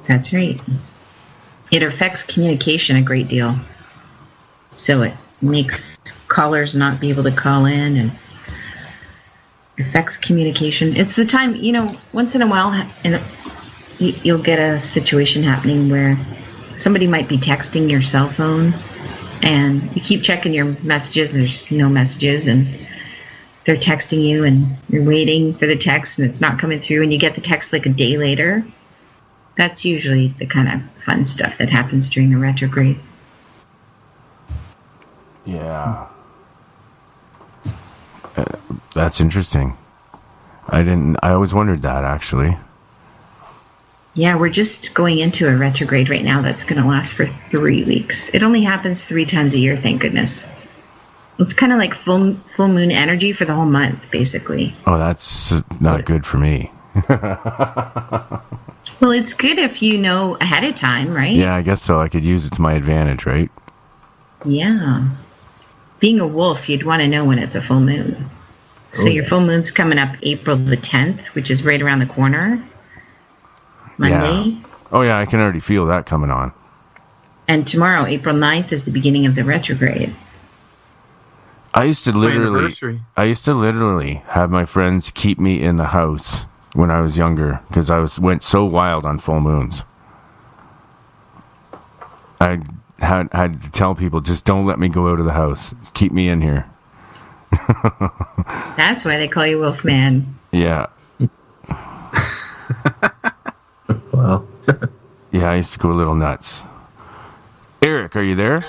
That's right. It affects communication a great deal. So it makes callers not be able to call in and affects communication. It's the time, once in a while, you'll get a situation happening where somebody might be texting your cell phone and you keep checking your messages, there's no messages, and they're texting you and you're waiting for the text and it's not coming through, and you get the text like a day later. That's usually the kind of fun stuff that happens during a retrograde. Yeah. That's interesting. I always wondered that, actually. Yeah, we're just going into a retrograde right now that's going to last for 3 weeks. It only happens 3 times a year, thank goodness. It's kind of like full moon energy for the whole month, basically. Oh, that's not good for me. Well, it's good if you know ahead of time, right? Yeah, I guess so. I could use it to my advantage, right? Yeah. Being a wolf, you'd want to know when it's a full moon. So your full moon's coming up April the 10th, which is right around the corner. Monday. Yeah. Oh, yeah, I can already feel that coming on. And tomorrow, April 9th, is the beginning of the retrograde. I used to literally have my friends keep me in the house when I was younger because I went so wild on full moons. I had to tell people, just don't let me go out of the house. Keep me in here. That's why they call you Wolfman. Yeah. Wow. Yeah, I used to go a little nuts. Eric, are you there?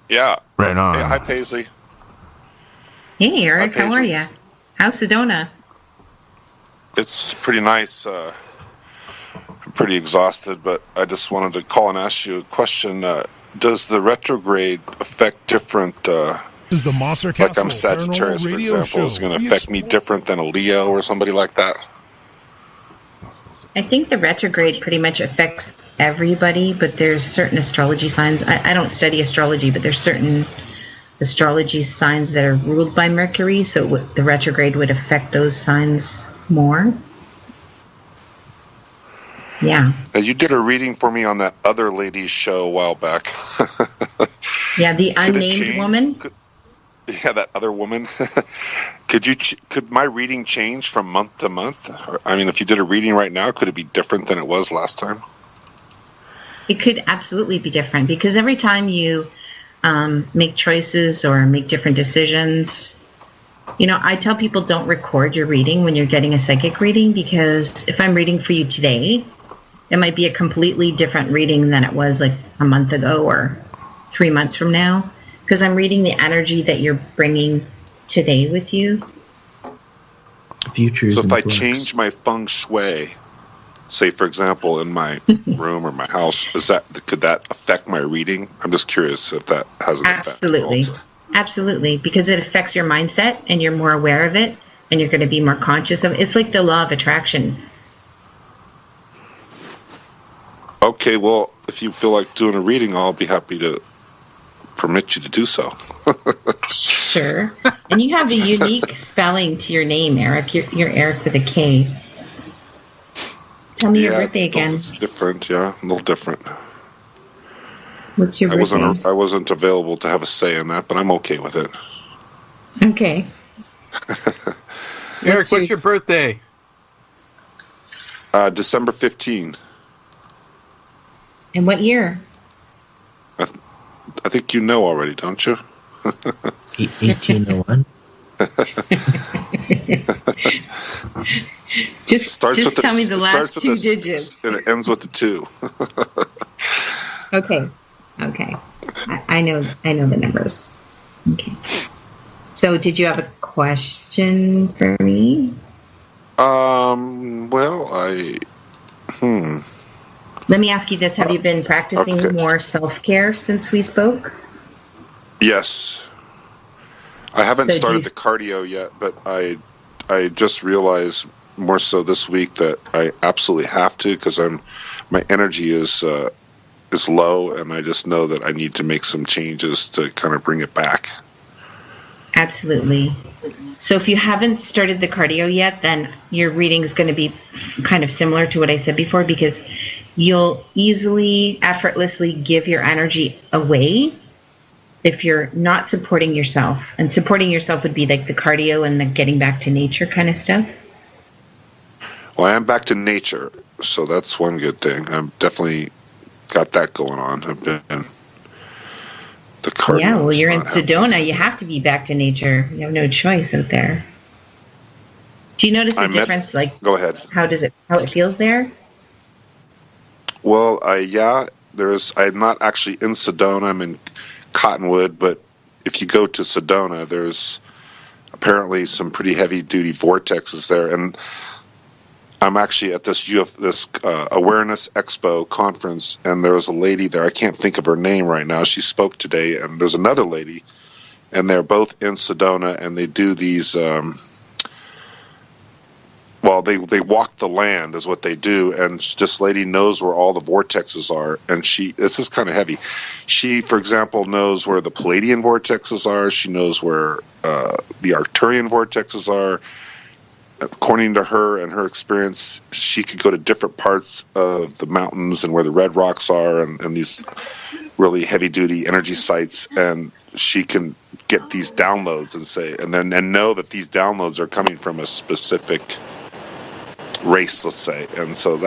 Yeah. Right on. Hey, hi, Paisley. Hey, Eric, Hi, how are Paisley. you? How's Sedona? It's pretty nice. I'm pretty exhausted, but I just wanted to call and ask you a question. Does the retrograde affect different... Does the Mosser Castle like I'm Sagittarius, for example, is going to affect me different than a Leo or somebody like that? I think the retrograde pretty much affects everybody, but there's certain astrology signs. I don't study astrology, but there's certain astrology signs that are ruled by Mercury, so the retrograde would affect those signs more. Yeah. You did a reading for me on that other lady's show a while back. Yeah, the unnamed woman. Yeah, that other woman. Could my reading change from month to month? I mean, if you did a reading right now, could it be different than it was last time? It could absolutely be different because every time you make choices or make different decisions, I tell people don't record your reading when you're getting a psychic reading, because if I'm reading for you today, it might be a completely different reading than it was like a month ago or 3 months from now, because I'm reading the energy that you're bringing today with you. Futures. So if I change my feng shui, say for example in my room or my house, could that affect my reading? I'm just curious if that has an Absolutely. effect. Absolutely, because it affects your mindset and you're more aware of it and you're going to be more conscious of it. It's like the law of attraction. Okay, well, if you feel like doing a reading, I'll be happy to permit you to do so. Sure. And you have a unique spelling to your name, Eric. You're Eric with a K. Tell me your birthday again. It's different, yeah, a little different. What's your birthday? I wasn't available to have a say in that, but I'm okay with it. Okay. Eric, what's your birthday? December 15. And what year? I think you know already, don't you? 1801. Just tell me the last two digits. And it ends with the 2. Okay. I know the numbers. Okay. So did you have a question for me? Let me ask you this. Have you been practicing more self-care since we spoke? Yes. I haven't started the cardio yet, but I just realized more so this week that I absolutely have to, because my energy is low, and I just know that I need to make some changes to kind of bring it back. Absolutely. So if you haven't started the cardio yet, then your reading is going to be kind of similar to what I said before, because you'll easily, effortlessly give your energy away if you're not supporting yourself. And supporting yourself would be like the cardio and the getting back to nature kind of stuff. Well, I am back to nature, so that's one good thing. I'm definitely got that going on. I've been the cardio. Yeah, well, you're in Sedona. You have to be back to nature. You have no choice out there. Do you notice the difference? Go ahead. How it feels there? Well, I'm not actually in Sedona. I'm in Cottonwood, but if you go to Sedona, there's apparently some pretty heavy-duty vortexes there, and I'm actually at this Awareness Expo conference, and there was a lady there. I can't think of her name right now. She spoke today, and there's another lady, and they're both in Sedona, and they do these. They walk the land is what they do, and this lady knows where all the vortexes are, and this is kind of heavy. She, for example, knows where the Pleiadian vortexes are. She knows where the Arcturian vortexes are. According to her and her experience, she could go to different parts of the mountains and where the red rocks are and these really heavy-duty energy sites, and she can get these downloads and know that these downloads are coming from a specific race, let's say. And so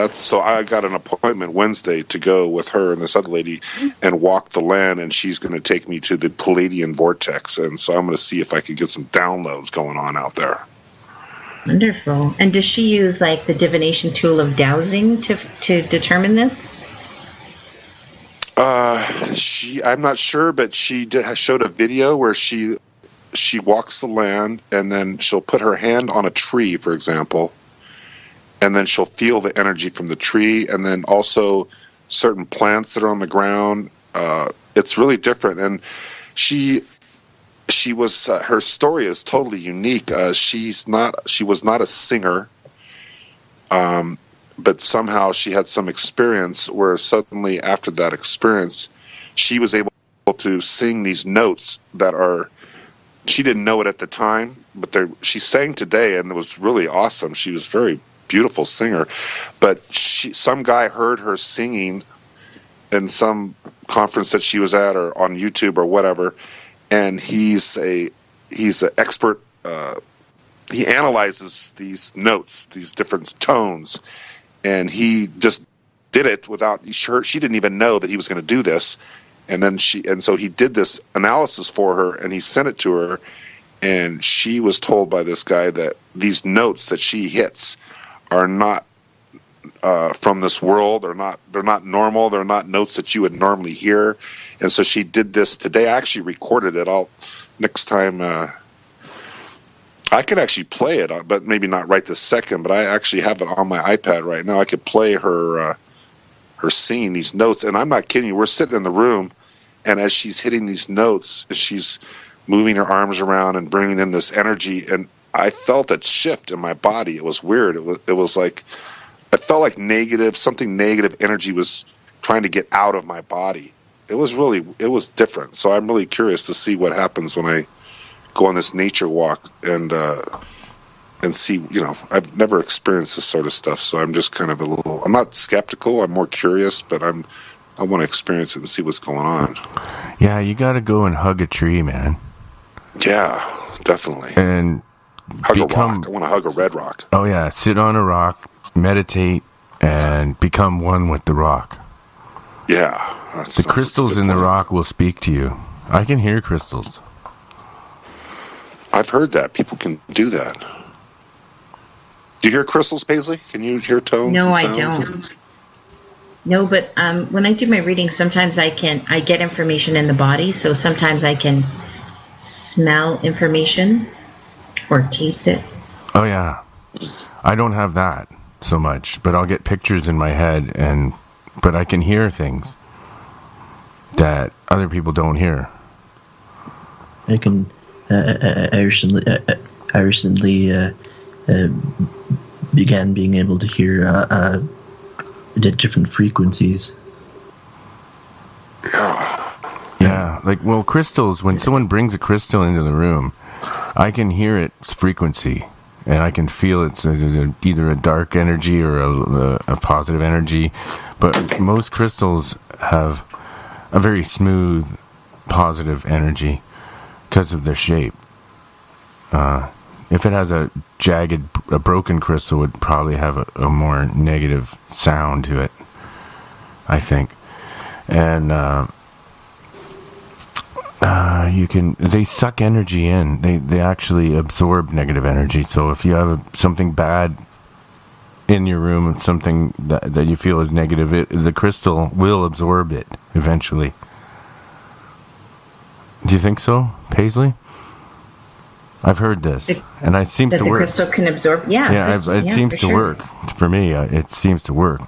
I got an appointment Wednesday to go with her and this other lady and walk the land, and she's going to take me to the Pleiadian vortex, and so I'm going to see if I can get some downloads going on out there. Wonderful. And does she use like the divination tool of dowsing to determine this? I'm not sure, but she showed a video where she walks the land, and then she'll put her hand on a tree, for example, and then she'll feel the energy from the tree, and then also certain plants that are on the ground. It's really different, and she was her story is totally unique. She was not a singer, but somehow she had some experience where suddenly after that experience, she was able to sing these notes that are. She didn't know it at the time, but she sang today, and it was really awesome. She was a very beautiful singer, but some guy heard her singing in some conference that she was at or on YouTube or whatever. And he's an expert. He analyzes these notes, these different tones, and he just did it without. She didn't even know that he was going to do this, and so he did this analysis for her, and he sent it to her, and she was told by this guy that these notes that she hits are not from this world. They're not normal. They're not notes that you would normally hear. And so she did this today. I actually recorded it. Next time I could actually play it, but maybe not right this second. But I actually have it on my iPad right now. I could play her singing these notes. And I'm not kidding you. We're sitting in the room, and as she's hitting these notes, she's moving her arms around and bringing in this energy. And I felt a shift in my body. It was weird. It was like I felt like something negative energy was trying to get out of my body. It was different. So I'm really curious to see what happens when I go on this nature walk and see, I've never experienced this sort of stuff. So I'm just kind of I'm not skeptical. I'm more curious, but I want to experience it and see what's going on. Yeah. You got to go and hug a tree, man. Yeah, definitely. And hug a rock. I want to hug a red rock. Oh yeah. Sit on a rock, meditate, and become one with the rock. Yeah. The crystals in the rock will speak to you. I can hear crystals. I've heard that. People can do that. Do you hear crystals, Paisley? Can you hear tones? No, I don't. No, but when I do my reading, sometimes I get information in the body. So sometimes I can smell information or taste it. Oh, yeah. I don't have that so much, but I'll get pictures in my head, but I can hear things that other people don't hear. I can. I recently began being able to hear different frequencies. Yeah, crystals. When someone brings a crystal into the room, I can hear its frequency, and I can feel it's either a dark energy or a positive energy. But most crystals have a very smooth, positive energy because of their shape. If it has a broken crystal, would probably have a more negative sound to it, I think. And they suck energy in. They actually absorb negative energy. So if you have something bad in your room, something that you feel is negative, the crystal will absorb it eventually. Do you think so, Paisley? I've heard this, and it seems to work. The crystal can absorb. Yeah, it seems to work for me. It seems to work.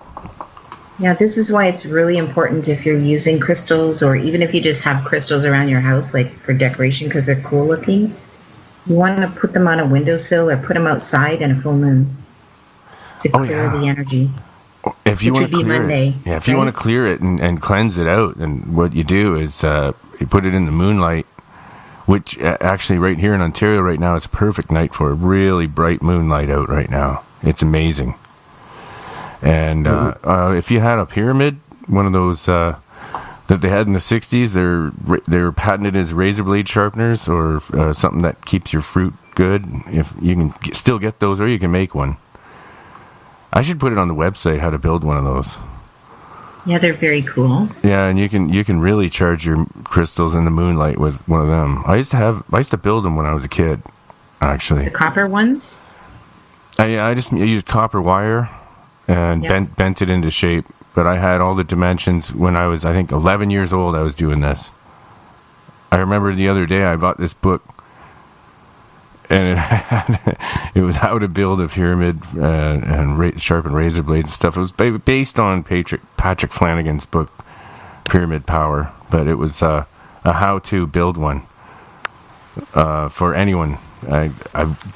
Yeah, this is why it's really important if you're using crystals, or even if you just have crystals around your house, like for decoration, because they're cool looking. You want to put them on a windowsill or put them outside in a full moon to clear the energy. If you want to clear it, if you want to clear it and cleanse it out, and what you do is you put it in the moonlight. Which actually, right here in Ontario right now, it's a perfect night for a really bright moonlight out right now. It's amazing. And if you had a pyramid, one of those that they had in the 60s, they're patented as razor blade sharpeners, or something that keeps your fruit good. If you can still get those, or you can make one. I should put it on the website how to build one of those. Yeah, they're very cool. Yeah, and you can really charge your crystals in the moonlight with one of them. I used to build them when I was a kid, actually. The copper ones? I used copper wire and bent it into shape. But I had all the dimensions when I was, I think, 11 years old. I was doing this. I remember the other day I bought this book, and it was how to build a pyramid and sharpen razor blades and stuff. It was based on Patrick Flanagan's book, Pyramid Power, but it was a how-to build one for anyone. I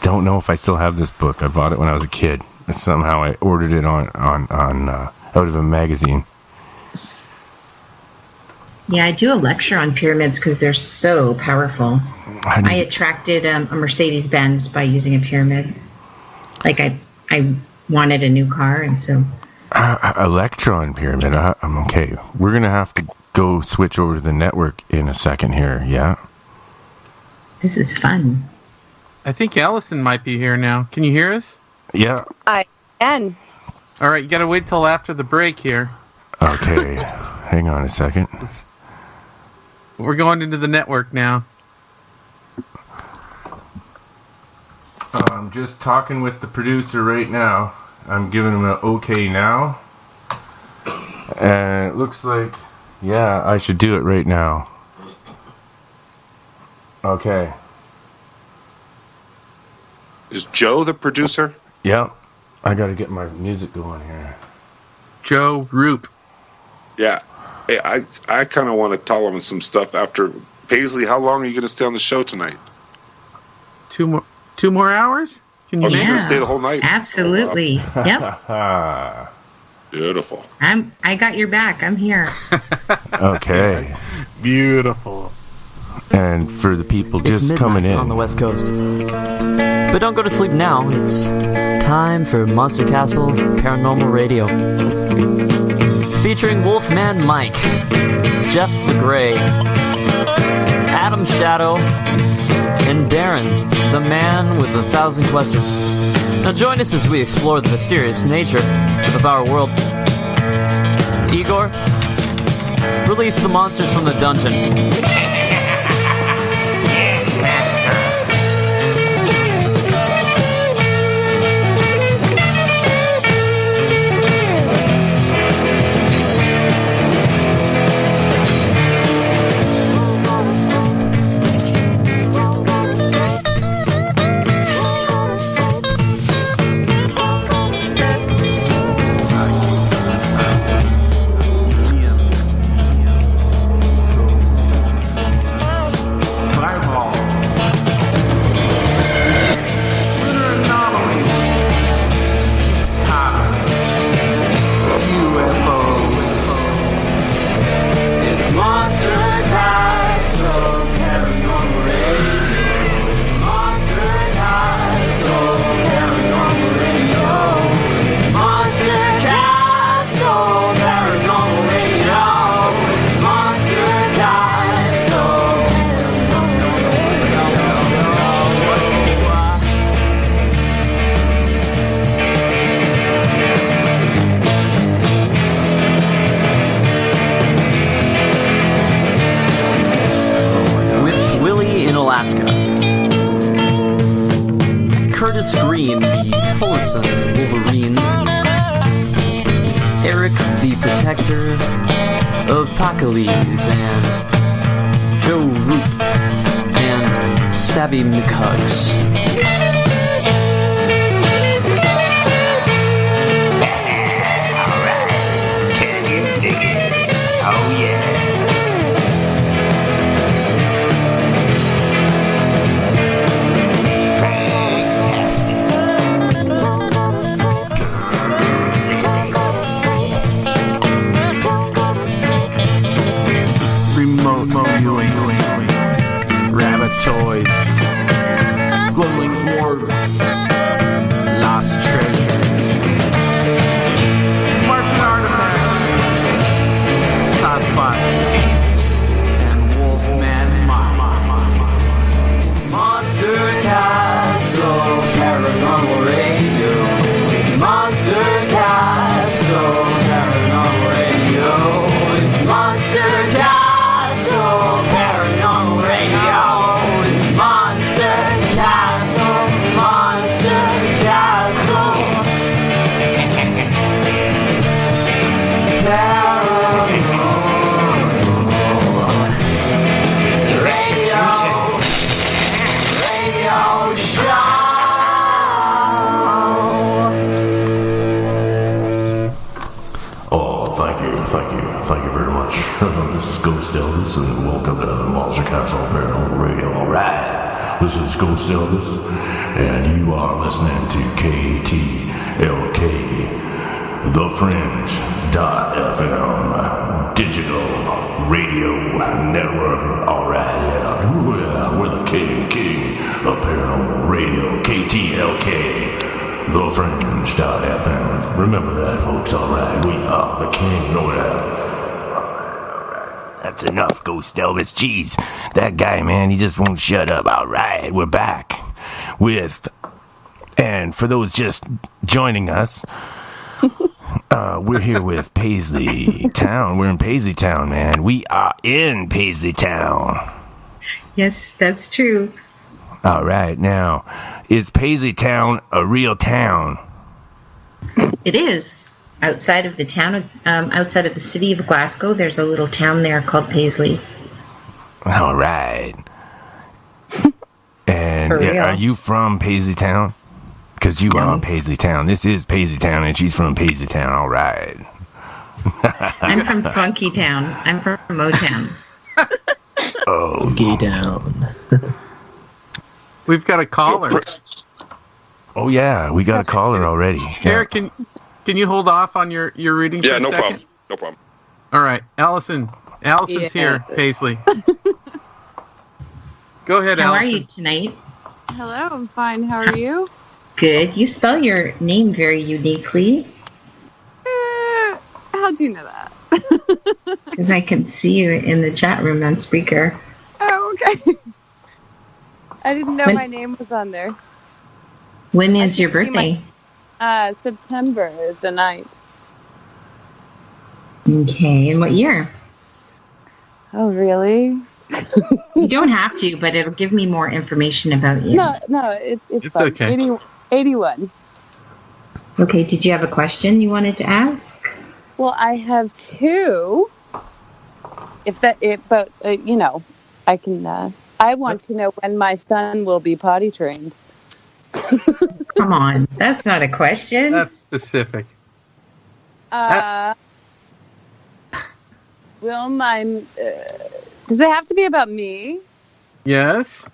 don't know if I still have this book. I bought it when I was a kid. Somehow I ordered it on out of a magazine. Yeah, I do a lecture on pyramids because they're so powerful. I attracted a Mercedes-Benz by using a pyramid. Like I wanted a new car, and so... Electron pyramid. I'm okay. We're going to have to go switch over to the network in a second here, yeah? This is fun. I think Allison might be here now. Can you hear us? Yeah. I can. All right, you got to wait till after the break here. Okay. Hang on a second. We're going into the network now. I'm just talking with the producer right now. I'm giving him an okay now. And it looks like, yeah, I should do it right now. Okay. Is Joe the producer? Yeah. I got to get my music going here. Joe Roop. Yeah. Hey, I kind of want to tell him some stuff after. Paisley, how long are you going to stay on the show tonight? 2 more hours? Can you you're going to stay the whole night? Absolutely. Yep. Beautiful. I got your back. I'm here. Okay. Beautiful. And for the people it's just coming in on the West Coast. But don't go to sleep now. It's time for Monster Castle Paranormal Radio. Featuring Wolfman Mike, Jeff the Grey, Adam Shadow, and Darren, the man with 1,000 questions. Now join us as we explore the mysterious nature of our world. Igor, release the monsters from the dungeon. Alaska. Curtis Green, the Tolson Wolverine. Eric, the Protector of Pacoles, and Joe Root and Stabby McHugs. Rabbitoids, glowing orbs, lost treasure, Martian artifacts, Sasquatch, and Wolfman It's Monster Castle, Paranormal Radio. It's Monster Castle, Paranormal Radio. It's Monster Castle, Paranormal Radio. Thank you very much. This is Ghost Elvis, and welcome to Monster Castle Paranormal Radio. Alright, this is Ghost Elvis, and you are listening to KTLK, The Fringe.fm, Digital Radio Network. Alright, yeah, we're the king of Paranormal Radio, KTLK. The Fringe.fm. Remember that, folks. Alright, we are the king. Know that. Alright. That's enough, Ghost Elvis. Jeez, that guy, man, he just won't shut up. Alright, we're back with, and for those just joining us, we're here with Paisley Town. We're in Paisley Town, man. We are in Paisley Town. Yes, that's true. All right, now, is Paisley Town a real town? It is. Outside of the town, outside of the city of Glasgow, there's a little town there called Paisley. All right. And are you from Paisley Town? Because you are Paisley Town. This is Paisley Town, and she's from Paisley Town. All right. I'm from Funky Town. I'm from Motown. Oh, Funky Town. We've got a caller. Oh yeah, we got a caller already. Eric, can you hold off on your reading? Yeah, for a no second? problem. No problem. All right, Allison's here. Paisley. Go ahead, How Allison. are you tonight? Hello, I'm fine. How are you? Good. You spell your name very uniquely. How'd you know that? Because I can see you in the chat room on speaker. Oh, okay. I didn't know my name was on there. When is your birthday? September the 9th. Okay. And what year? Oh, really? You don't have to, but it'll give me more information about you. No, it's fun. Okay. 81. Okay. Did you have a question you wanted to ask? Well, I have two. I can. I want to know when my son will be potty trained. Come on, that's not a question. That's specific. Will my? Does it have to be about me? Yes.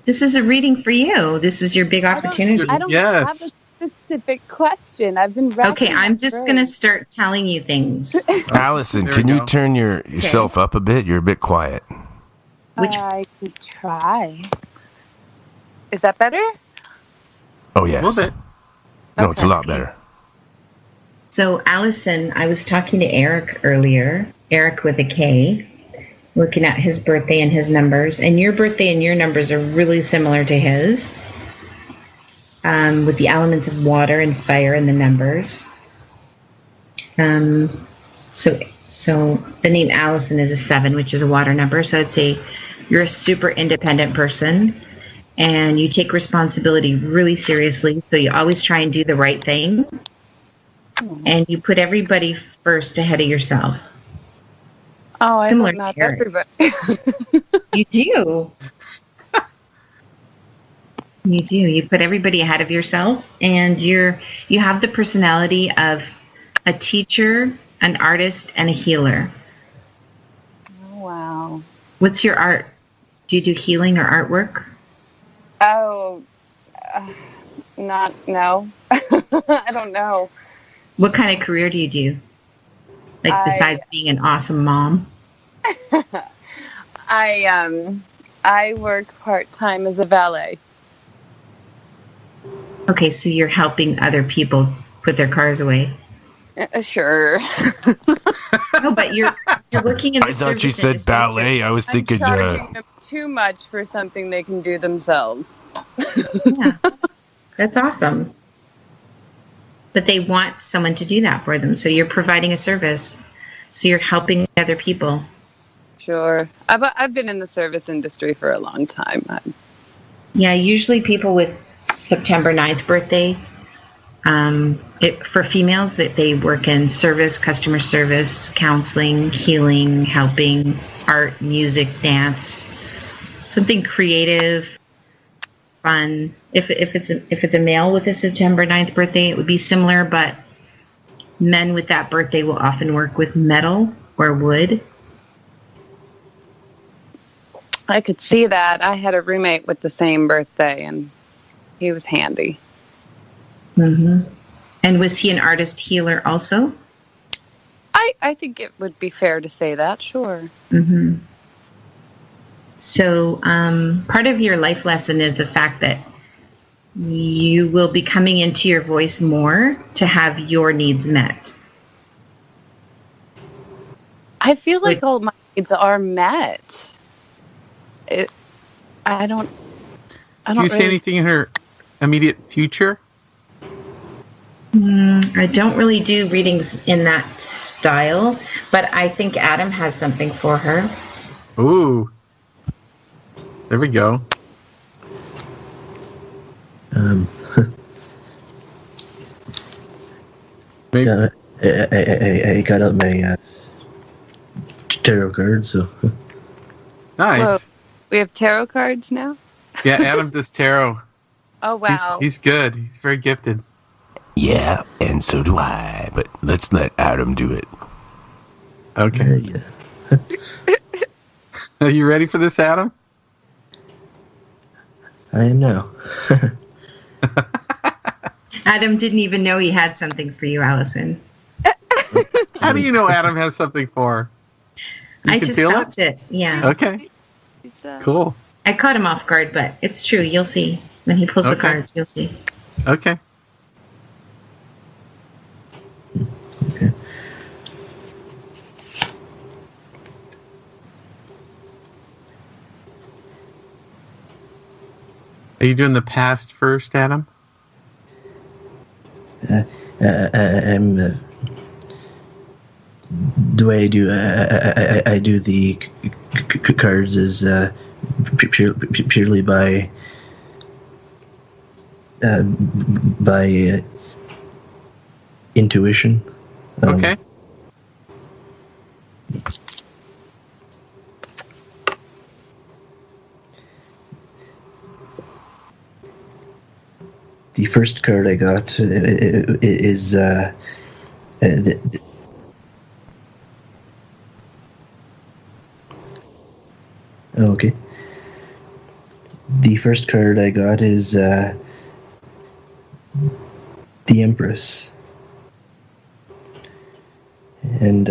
This is a reading for you. This is your big opportunity. I don't Yes. have a specific question. I've been Okay, I'm just going to start telling you things. Allison, There can we you go. turn yourself up a bit? You're a bit quiet. I could try. Is that better? Oh yes. A little bit. No, it's a Okay. lot better. So, Allison, I was talking to Eric earlier, Eric with a K, looking at his birthday and his numbers. And your birthday and your numbers are really similar to his, with the elements of water and fire in the numbers. So the name Allison is a 7, which is a water number. So I'd say You're a super independent person, and you take responsibility really seriously. So you always try and do the right thing, and you put everybody first ahead of yourself. Oh, I Similar hope not to Eric. everybody. You do. You do. You put everybody ahead of yourself, and you have the personality of a teacher, an artist, and a healer. Oh, wow. What's your art? Do you do healing or artwork? Oh, no. I don't know. What kind of career do you do? Like besides being an awesome mom? I work part-time as a valet. Okay, so you're helping other people put their cars away. Sure. No, but you're working in the I thought you service said industry, so ballet. I was thinking. I'm charging them too much for something they can do themselves. Yeah, that's awesome. But they want someone to do that for them, so you're providing a service. So you're helping other people. Sure. I've been in the service industry for a long time. Yeah, usually people with September 9th birthday, for females, that they work in service, customer service, counseling, healing, helping, art, music, dance, something creative, fun. If it's a male with a September 9th birthday, it would be similar, but men with that birthday will often work with metal or wood. I could see that. I had a roommate with the same birthday, and he was handy. Mm-hmm. And was he an artist healer also? I think it would be fair to say that, sure. Mm-hmm. So part of your life lesson is the fact that you will be coming into your voice more to have your needs met. I feel like all my needs are met. I don't Do you see anything in her immediate future? I don't really do readings in that style, but I think Adam has something for her. Ooh. There we go. Maybe. I got out my tarot cards, so. Nice. Whoa. We have tarot cards now? Yeah, Adam does tarot. Oh, wow. He's good. He's very gifted. Yeah, and so do I. But let's let Adam do it. Okay. Yeah. Are you ready for this, Adam? I am now. Adam didn't even know he had something for you, Allison. How do you know Adam has something for her? You I can just feel felt it. Yeah. Okay. Cool. I caught him off guard, but it's true. You'll see. When he pulls the Okay. cards, you'll see. Okay. Okay. Are you doing the past first, Adam? I'm. The way I do, I do the cards is purely by intuition. Okay. The first card I got is okay. The first card I got is the Empress, and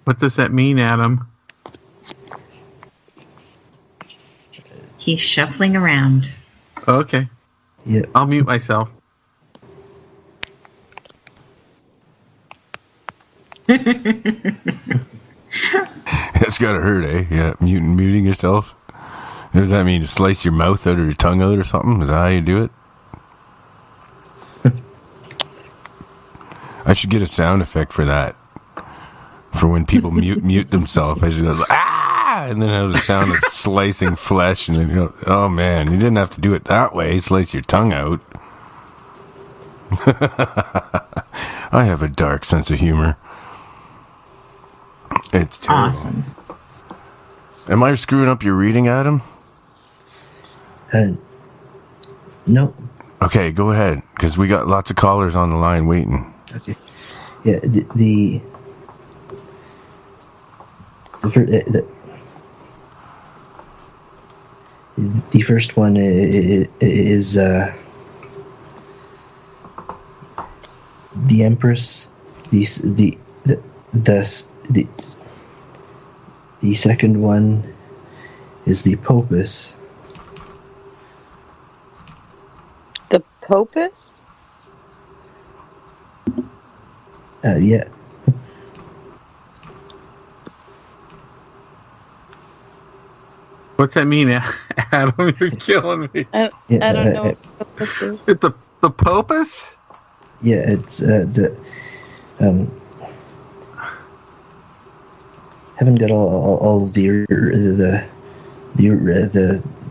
What does that mean, Adam? He's shuffling around. Okay. yeah. I'll mute myself. It's gotta hurt, eh? Yeah, muting yourself. Does that mean to slice your mouth out or your tongue out or something? Is that how you do it? I should get a sound effect for that. For when people mute themselves. I should go, ah! And then have the sound of slicing flesh. And then you go, oh man, you didn't have to do it that way. Slice your tongue out. I have a dark sense of humor. It's terrible. Awesome. Am I screwing up your reading, Adam? No. Okay, go ahead, because we got lots of callers on the line waiting. Okay. Yeah, the first one is the Empress. The second one is the Popus. The Popus? Yeah. What's that mean, Adam? You're killing me. I don't know what the Popus is. It's the Popus? Yeah, it's haven't got all of the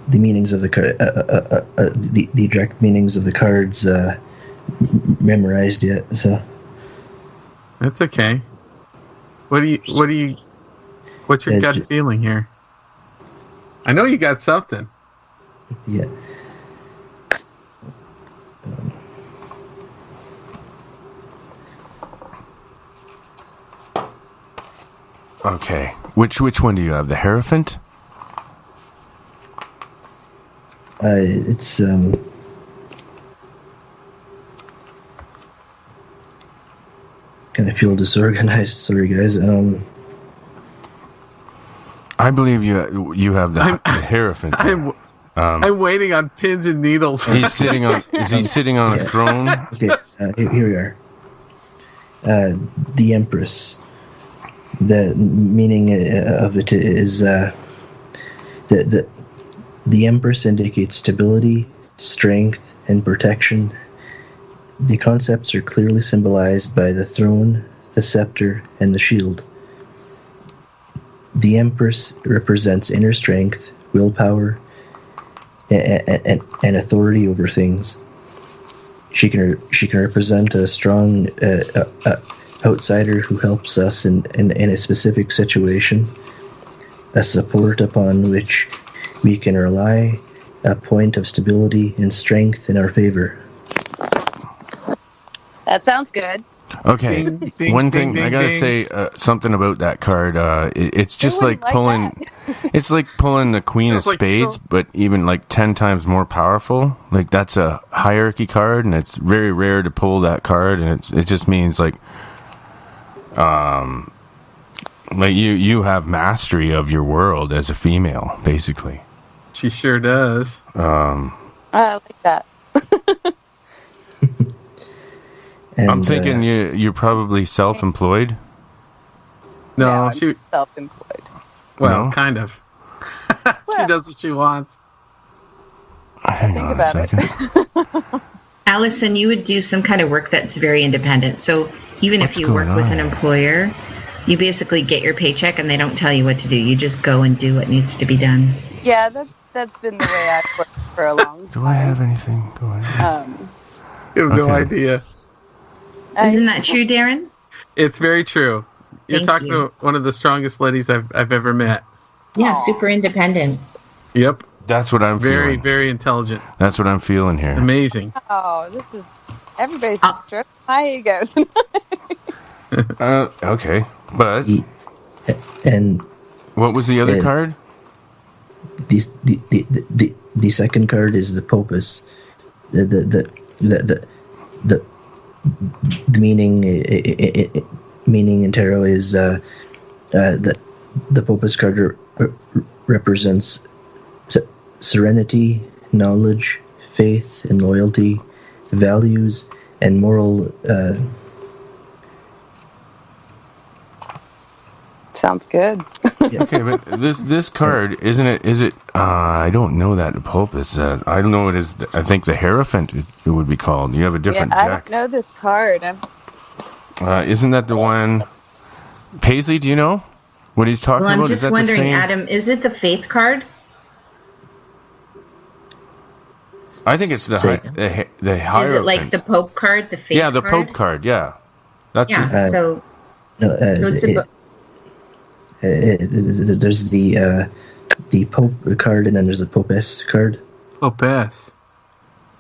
meanings of the the direct meanings of the cards memorized yet. So that's okay. What's your gut feeling here? I know you got something. Yeah. Okay. Which one do you have? The Hierophant? It's kind of feel disorganized. Sorry, guys. I believe you have the Hierophant. I'm waiting on pins and needles. He's sitting on. Is he sitting on a throne? Okay. Here we are. The Empress. The meaning of it is the Empress indicates stability, strength, and protection. The concepts are clearly symbolized by the throne, the scepter, and the shield. The Empress represents inner strength, willpower, and authority over things. She can represent a strong outsider who helps us in a specific situation, a support upon which we can rely, a point of stability and strength in our favor. That sounds good. Okay, Ding, ding, one ding, thing ding, I gotta ding. say something about that card. It's just like pulling. It's like pulling the Queen of Sounds like Spades, so- but even like 10 times more powerful. Like that's a hierarchy card, and it's very rare to pull that card, and it just means like you have mastery of your world as a female, basically. She sure does. I like that. And, I'm thinking you're probably self-employed. No, I'm she. self-employed. Well, No? kind of. She does what she wants. Hang Think on about a second. Allison, you would do some kind of work that's very independent. So even What's if you work going with an on? employer, you basically get your paycheck and they don't tell you what to do. You just go and do what needs to be done. Yeah, that's been the way I've worked for a long time. Do I have anything going on? You have no Okay. idea. Isn't that true, Darren? It's very true. You're Thank talking you. to one of the strongest ladies I've ever met. Yeah, Aw. super independent. Yep. That's what I'm Very, feeling. very intelligent. That's what I'm feeling here. Amazing. Oh, this is everybody's just stroking my ego tonight. Okay, but and what was the other Yeah. card? the second card is the Popus. The meaning in tarot is the Popus card represents serenity, knowledge, faith, and loyalty, values, and moral. Sounds good. Okay, but this card isn't it? Is it? I don't know that the Pope is. I don't know what it is. I think the Hierophant it would be called. You have a different I deck. don't know this card. Isn't that the one? Paisley, do you know what he's talking Well, I'm about? just Is that wondering, the same? Adam, is it the Faith card? I think it's the Hierophant. Is it like the Pope card, the Faith Yeah, the card? Pope card. Yeah, that's Yeah, it. so it's there's the Pope card, and then there's the Popess card. Popess.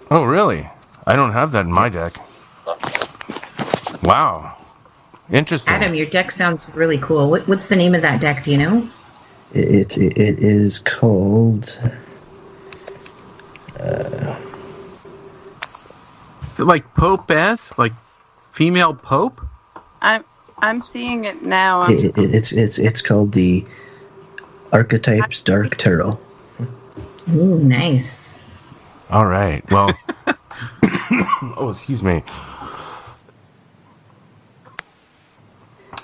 Oh, really? I don't have that in my deck. Wow, interesting. Adam, your deck sounds really cool. What's the name of that deck? Do you know? It is called. Is it like Popess? Like female Pope? I'm seeing it now. It's called the Archetypes Dark Tarot. Ooh, nice. All right. Well. Oh, excuse me.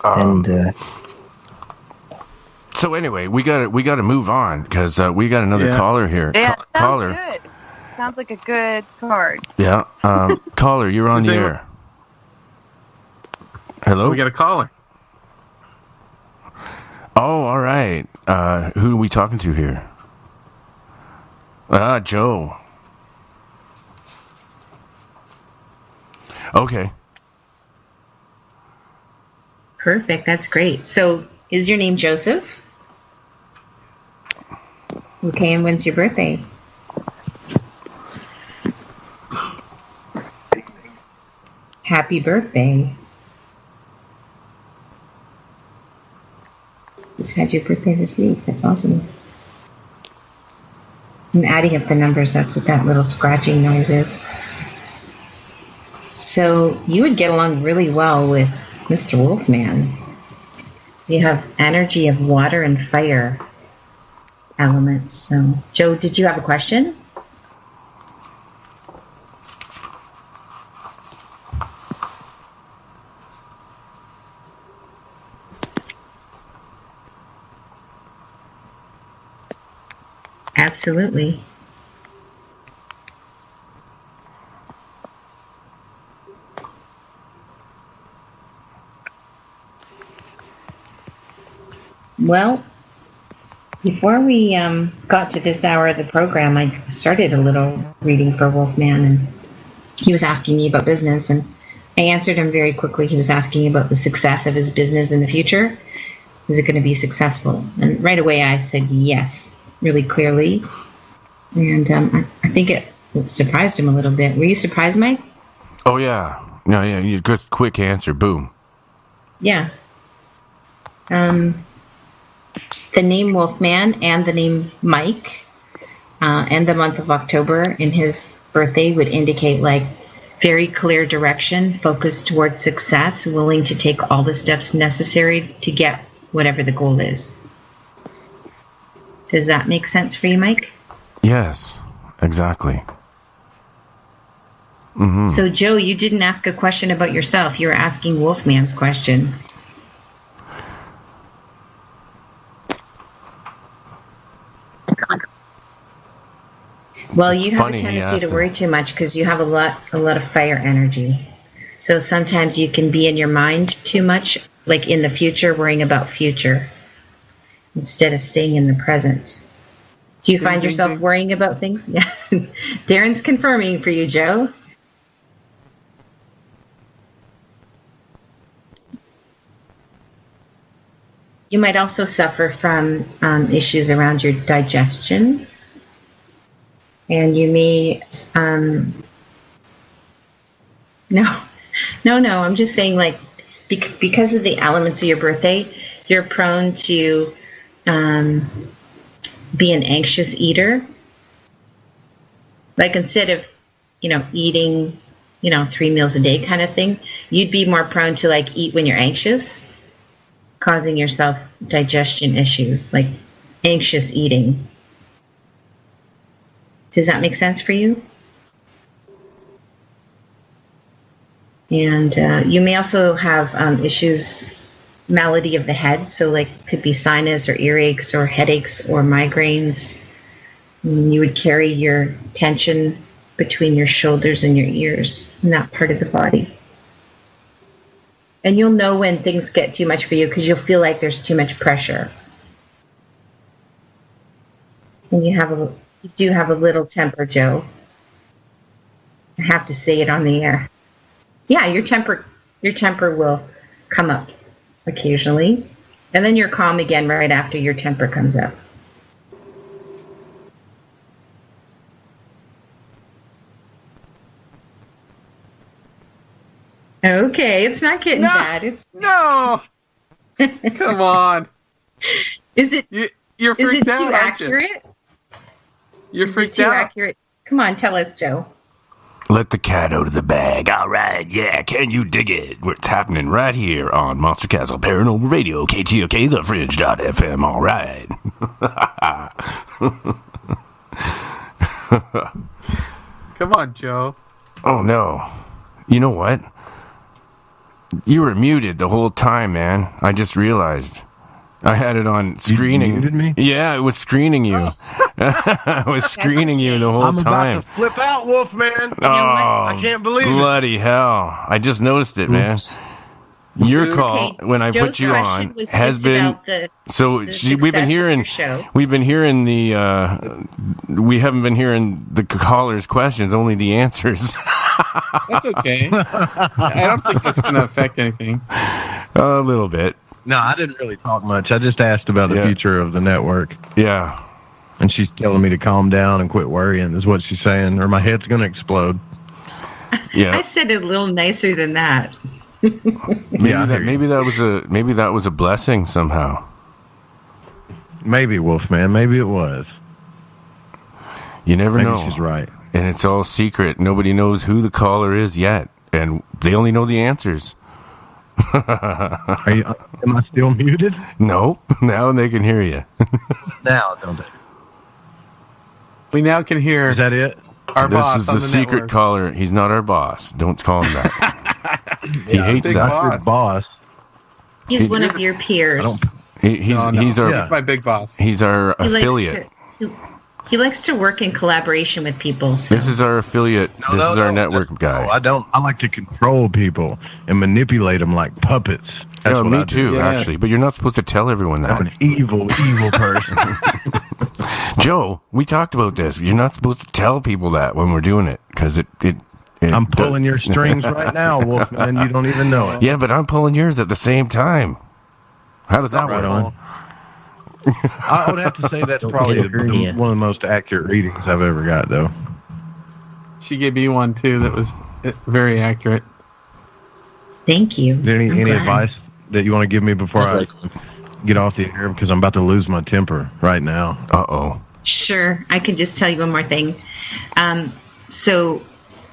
And so anyway, we got to move on because we got another caller here. Yeah, caller. sounds good. Sounds like a good card. Yeah. Caller, you're on the air. Hello? We got a caller. Oh, all right. Who are we talking to here? Joe. Okay. Perfect. That's great. So, is your name Joseph? Okay, and when's your birthday? Happy birthday. Just had your birthday this week. That's awesome. I'm adding up the numbers. That's what that little scratching noise is. So you would get along really well with Mr. Wolfman. You have energy of water and fire elements. So, Joe, did you have a question? Absolutely. Well, before we got to this hour of the program, I started a little reading for Wolfman, and he was asking me about business, and I answered him very quickly. He was asking about the success of his business in the future. Is it going to be successful? And right away I said yes, really clearly. And I think it surprised him a little bit. Were you surprised, Mike? Oh, yeah. No, yeah, you just quick answer. Boom. Yeah. The name Wolfman and the name Mike and the month of October in his birthday would indicate like very clear direction, focused towards success, willing to take all the steps necessary to get whatever the goal is. Does that make sense for you, Mike? Yes, exactly. Mm-hmm. So, Joe, you didn't ask a question about yourself. You were asking Wolfman's question. Well, you have a tendency to worry too much because you have a lot of fire energy. So sometimes you can be in your mind too much, like in the future, worrying about future instead of staying in the present. Do you find yourself worrying about things? Yeah. Darren's confirming for you, Joe. You might also suffer from issues around your digestion. And you may, no, I'm just saying like, because of the elements of your birthday, you're prone to be an anxious eater. Like instead of, eating, 3 meals a day kind of thing, you'd be more prone to like eat when you're anxious, causing yourself digestion issues, like anxious eating. Does that make sense for you? And you may also have issues malady of the head. So like could be sinus or earaches or headaches or migraines. And you would carry your tension between your shoulders and your ears in that part of the body. And you'll know when things get too much for you because you'll feel like there's too much pressure. And you do have a little temper, Joe. I have to say it on the air. Yeah, your temper will come up occasionally. And then you're calm again right after your temper comes up. Okay, it's not getting bad. No! Come on. Is it? You're freaked out, too aren't you? accurate? You're freaked out. Too accurate? Come on, tell us, Joe. Let the cat out of the bag. All right, yeah, can you dig it? It's happening right here on Monster Castle Paranormal Radio, KTOK, The Fringe.fm. All right. Come on, Joe. Oh, no. You know what? You were muted the whole time, man. I just realized. I had it on screening. You muted me? Yeah, it was screening you. I was screening you the whole I'm time. about to flip out, Wolfman. Oh, I can't believe it. bloody hell. I just noticed it, man. Your call when I Joe's put you question on was has just been about the we've been success hearing of your show. we've been hearing we haven't been hearing the callers' questions, only the answers. That's okay. I don't think that's going to affect anything. A little bit. No, I didn't really talk much. I just asked about the future of the network. Yeah. And she's telling me to calm down and quit worrying, is what she's saying, or my head's going to explode. Yeah. I said it a little nicer than that. Maybe that was a blessing somehow. Maybe, Wolfman. Maybe it was. You never know. Maybe she's right. And it's all secret. Nobody knows who the caller is yet, and they only know the answers. Am I still muted? No. Now they can hear you. Now, don't they? We now can hear. Is that it? Our boss This on is the the secret network. caller. He's not our boss. Don't call him that. He hates big that. boss. Boss. He's one of your peers. He's our He's my big boss. he's our He affiliate. He likes to work in collaboration with people. So. This is our affiliate. This is our network guy. No, I don't. I like to control people and manipulate them like puppets. That's Oh, what me I do. too, Yes. actually. But you're not supposed to tell everyone I'm that. an evil person. Joe, we talked about this. You're not supposed to tell people that when we're doing it because it I'm pulling your strings right now, Wolfman. You don't even know it. Yeah, but I'm pulling yours at the same time. How does that Right work? on. I would have to say that's probably one of the most accurate readings I've ever got, though. She gave me one too that was very accurate. Thank you. Is there any glad. advice that you want to give me before I get off the air? Because I'm about to lose my temper right now. Uh-oh. Sure. I can just tell you one more thing. So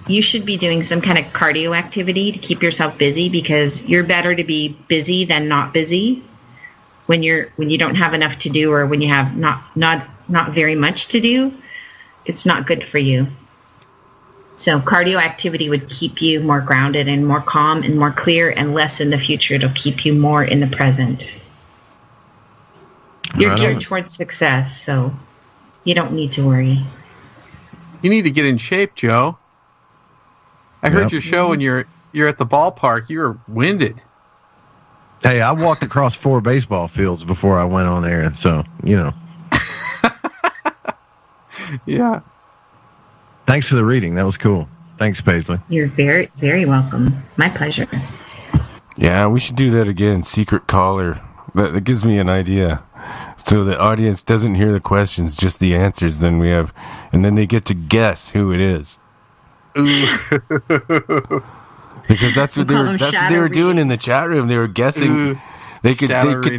you should be doing some kind of cardio activity to keep yourself busy because you're better to be busy than not busy. When you don't have enough to do or when you have not very much to do, it's not good for you. So cardio activity would keep you more grounded and more calm and more clear and less in the future. It'll keep you more in the present. You're geared towards success, so you don't need to worry. You need to get in shape, Joe. I heard your show when you're at the ballpark. You were winded. Hey, I walked across 4 baseball fields before I went on air, so, you know. Yeah. Thanks for the reading. That was cool. Thanks, Paisley. You're very, very welcome. My pleasure. Yeah, we should do that again. Secret caller. That gives me an idea. So the audience doesn't hear the questions, just the answers. Then they get to guess who it is. Because that's what they were doing in the chat room. They were guessing. They could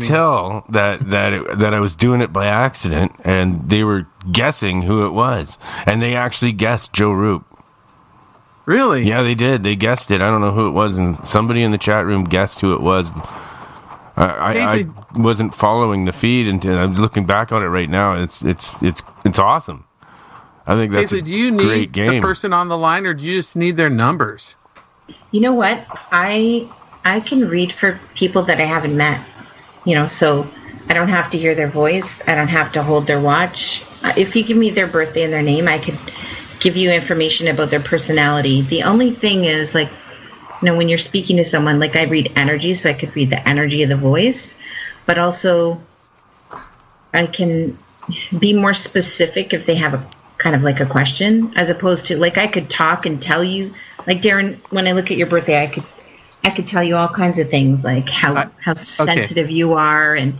tell that I was doing it by accident, and they were guessing who it was, and they actually guessed Joe Roop. Really? Yeah, they did. They guessed it. I don't know who it was, and somebody in the chat room guessed who it was. I wasn't following the feed until I was looking back on it right now. It's awesome. I think that's a do you great need game. the person on the line, or do you just need their numbers? You know what? I I can read for people that I haven't met, so I don't have to hear their voice. I don't have to hold their watch. If you give me their birthday and their name, I could give you information about their personality. The only thing is, like, when you're speaking to someone, like, I read energy, so I could read the energy of the voice, but also I can be more specific if they have a kind of like a question, as opposed to, like, I could talk and tell you, like, Darren, when I look at your birthday, I could tell you all kinds of things, like how sensitive you are, and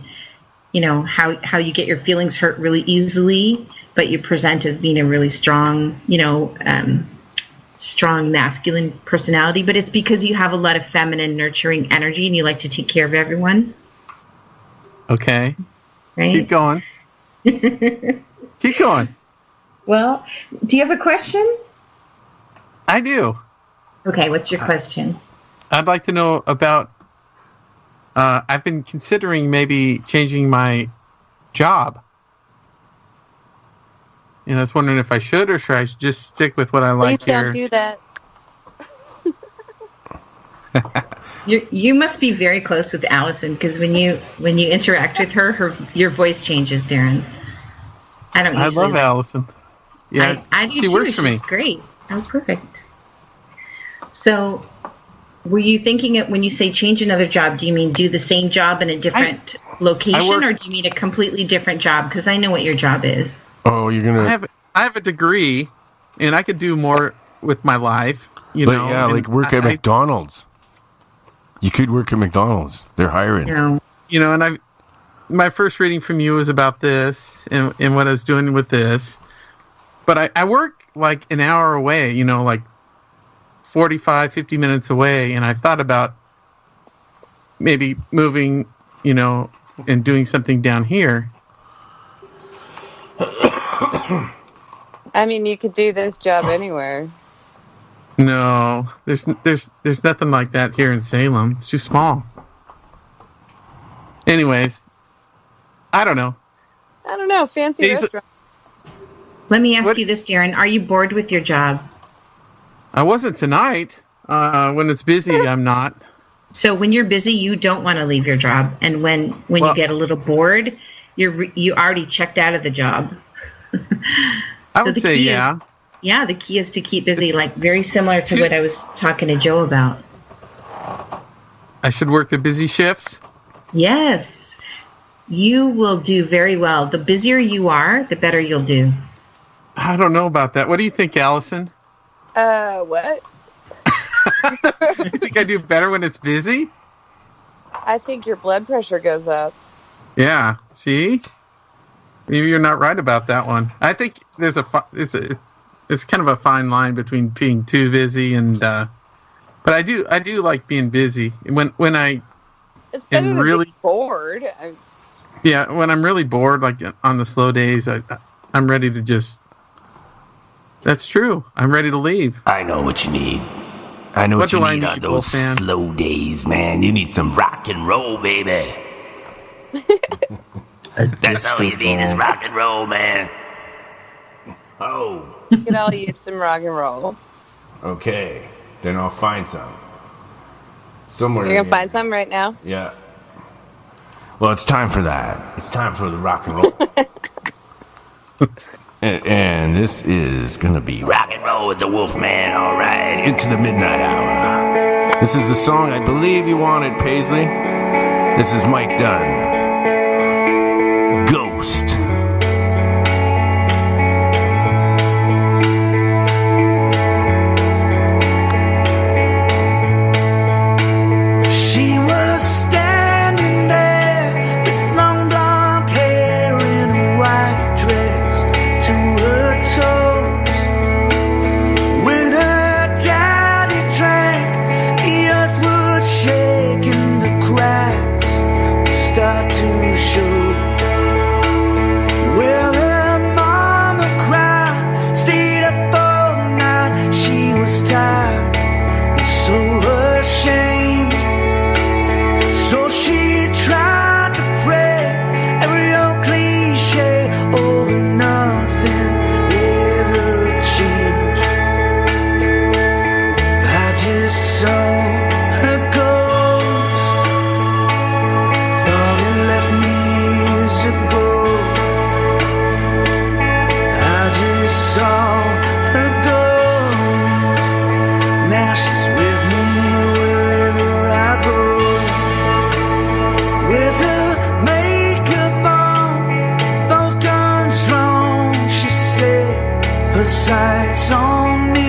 how you get your feelings hurt really easily, but you present as being a really strong, strong masculine personality. But it's because you have a lot of feminine, nurturing energy, and you like to take care of everyone. Okay. Right? Keep going. Keep going. Well, do you have a question? I do. Okay, what's your question? I'd like to know about, I've been considering maybe changing my job. I was wondering if I should, or should I just stick with what I like here? Please don't do that. You must be very close with Allison, because when you interact with her, your voice changes, Darren. I love Allison. Yeah, I do she too. works for me. She's great. Oh, perfect. So, were you thinking when you say change another job, do you mean do the same job in a different location, or do you mean a completely different job? Because I know what your job is. Oh, you're gonna. I have a degree, and I could do more with my life. Yeah, like work at McDonald's. You could work at McDonald's. They're hiring. And my first reading from you was about this and what I was doing with this. But I work like an hour away, like 45, 50 minutes away. And I thought about maybe moving, and doing something down here. I mean, you could do this job anywhere. No, there's nothing like that here in Salem. It's too small. Anyways, I don't know. Fancy restaurant. Let me ask you this, Darren. Are you bored with your job? I wasn't tonight. When it's busy, I'm not. So when you're busy, you don't want to leave your job, and when you get a little bored, you already checked out of the job. I would say, yeah. The key is to keep busy, like very similar to what I was talking to Joe about. I should work the busy shifts? Yes. You will do very well. The busier you are, the better you'll do. I don't know about that. What do you think, Allison? What? You think I do better when it's busy? I think your blood pressure goes up. Yeah. See? Maybe you're not right about that one. I think there's it's kind of a fine line between being too busy and but I do like being busy. When I it's better than really being bored. Yeah, when I'm really bored, like on the slow days, I'm ready to just. That's true. I'm ready to leave. I know what you need. I know what you need on those slow days, man. You need some rock and roll, baby. That's all you need is rock and roll, man. Oh. You can all use some rock and roll. Okay, then I'll find some. Somewhere. You're gonna find some right now? Yeah. Well, it's time for that. It's time for the rock and roll. and this is gonna be rock and roll with the Wolfman. All right, into the midnight hour. This is the song I believe you wanted, Paisley. This is Mike Dunn. Ghost. She was standing there with long blonde hair and a white dress to her toes. When her daddy drank, the earth would shake and the grass would start sights on me.